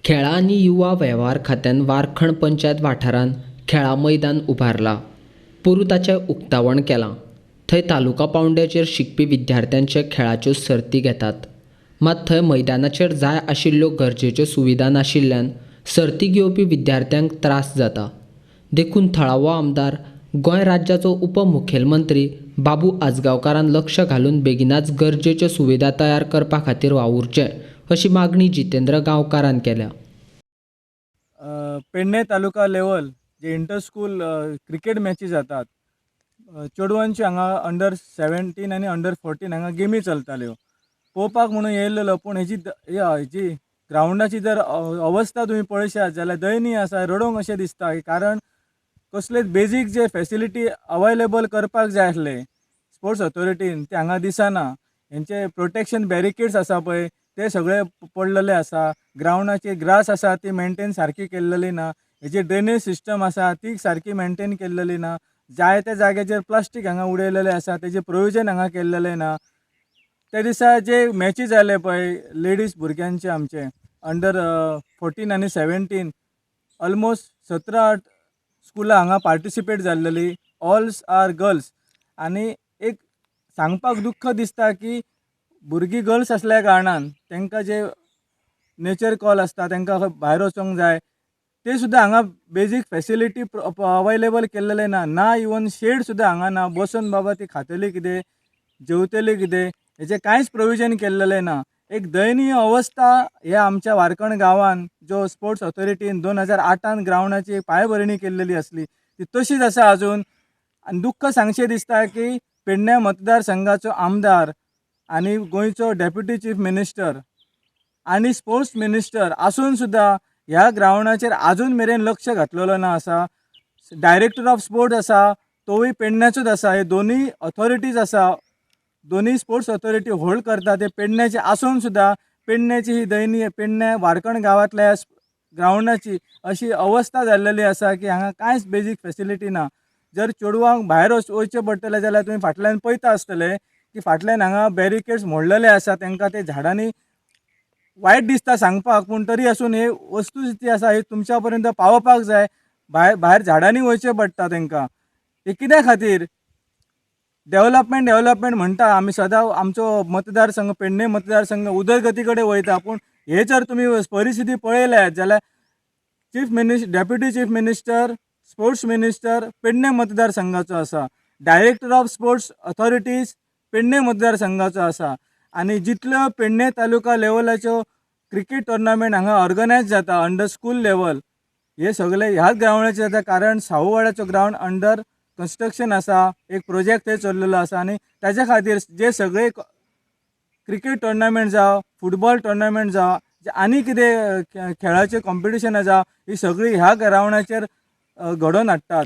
खेळा आनी युवा वेव्हार खात्यान वारखण पंचायत वाठारांत खेळा मैदान उबारला. पोरू ताचें उक्तावण केलां. थंय तालुका पांवड्याचेर शिकपी विद्यार्थ्यांचे खेळाच्यो सर्ती घेतात. मात थंय मैदानाचेर जाय आशिल्ल्यो गरजेच्यो सुविधा नाशिल्ल्यान सर्ती घेवपी विद्यार्थ्यांक त्रास जाता. देखून थळावो आमदार गोंय राज्याचो उपमुखेलमंत्री बाबू आजगांवकारान लक्ष घालून बेगीनाच गरजेच्यो सुविधा तयार करपा खातीर वावुरचें अशी मागणी जितेंद्र गांवकारान केल्या. पेडणे तालुका लेवल जे इंटर स्कूल क्रिकेट मॅची जातात, चेडवांची हांगा अंडर-17 आनी अंडर-14 हांगा गेमी चलताल्यो. पळोवपाक म्हणून येयल्लो, पूण हेजी ग्रावंडाची जर अवस्था तुमी पळयशात जाल्यार दयनीय आसा. रडोंक अशें दिसता, कारण कसलेच बेजीक जे फॅसिलिटी अवेलेबल करपाक जाय आसले स्पोर्ट्स ऑथॉरिटीन ते हांगा दिसना. हेंचे प्रोटेक्शन बॅरिकेड्स आसा पळय ते सगळे पडलेले आसा. ग्रावंडाची ग्रास आसा ती मेंटेन सारकी केल्लेली ना. हेची ड्रेनेज सिस्टम आसा ती सारकी मेंटेन केल्लेली ना. जाय त्या जाग्याचेर प्लास्टीक हांगा उडयलेलें आसा, तेजें प्रोविजन हांगा केल्लेलें ना. त्या दिसा जे मॅची जाले पळय लेडीज भुरग्यांचे आमचे अंडर-14 आनी 17 ऑलमोस्ट 17 स्कुलां हांगा पार्टिसिपेट जाल्लेली. All are girls. आनी एक सांगपाक दुख्ख दिसता की भुरगीं गर्ल्स आसल्या कारणान तांकां जे नेचर कॉल आसता, तांकां भायर वचोंक जाय, ते सुद्दां हांगा बेजीक फॅसिलिटी अवेलेबल केल्लेले ना. इवन शेड सुद्दां हांगा ना. बसून बाबा ती खातली कितें, जेवतली कितें, हेजें कांयच प्रोविजन केल्लेलें ना. एक दयनीय अवस्था ह्या आमच्या वारकण गांवान जो स्पोर्ट्स ऑथॉरिटीन 2008 ग्रावंडाची पांयभरणी केल्लेली आसली ती तशीच आसा अजून. आनी दुख्ख सांगचें दिसता की पेडण्या मतदारसंघाचो आमदार आनी गोंयचो डेप्युटी चीफ मिनिस्टर आनी स्पोर्ट्स मिनिस्टर आसून सुद्दां ह्या ग्रावंडाचेर आजून मेरेन लक्ष घातलेलो ना आसा. डायरेक्टर ऑफ स्पोर्ट्स आसा तोवूय पेडण्याचोच आसा. हे दोनूय ऑथॉरिटीज आसा, दोनूय स्पोर्ट्स ऑथॉरिटी होल्ड करता ते पेडण्याचे आसून सुद्दां पेडण्याची ही दयनीय पेडण्या वारकण गांवांतल्या ग्रावंडाची अशी अवस्था जाल्लेली आसा की हांगा कांयच बेजीक फॅसिलिटी ना. जर चेडवांक भायर वयचें पडटलें जाल्यार तुमी फाटल्यान पळयता आसतले की फाटल्यान हांगा बॅरिकेड्स मोडलेले आसा. तांकां ते झाडांनी वायट दिसता सांगपाक, पूण तरी आसून हे वस्तुस्थिती आसा ही तुमच्या पर्यंत पावोवपाक जाय. भायर झाडांनी वयचें पडटा तांकां. हे कित्या खातीर डेव्हलपमेंट म्हणटा आमी सदां. आमचो मतदारसंघ पेडणे मतदारसंघ उदरगती कडेन वयता, पूण हे जर तुमी परिस्थिती पळयल्यात जाल्यार deputy chief minister, sports minister Pernem मतदारसंघाचो आसा. Director of sports authorities Pernem मतदारसंघाचो आसा. आनी जितल्यो पेडणे तालुका लेवलाच्यो क्रिकेट टुर्नामेंट हांगा ऑर्गनायज जाता अंडर स्कूल लेवल, हे सगळे ह्याच ग्रावंडाचेर जाता. कारण साववाड्याचो ग्रावंड अंडर कन्स्ट्रक्शन आसा, एक प्रोजेक्ट थंय चल्लेलो आसा. आनी ताच्या खातीर जे सगळे क्रिकेट टुर्नामेंट जावं, फुटबॉल टुर्नामेंट जावं, आनी कितें खेळाचे कॉम्पिटिशनां जावं, ही सगळीं ह्या ग्रावंडाचेर घडोवन हाडटात.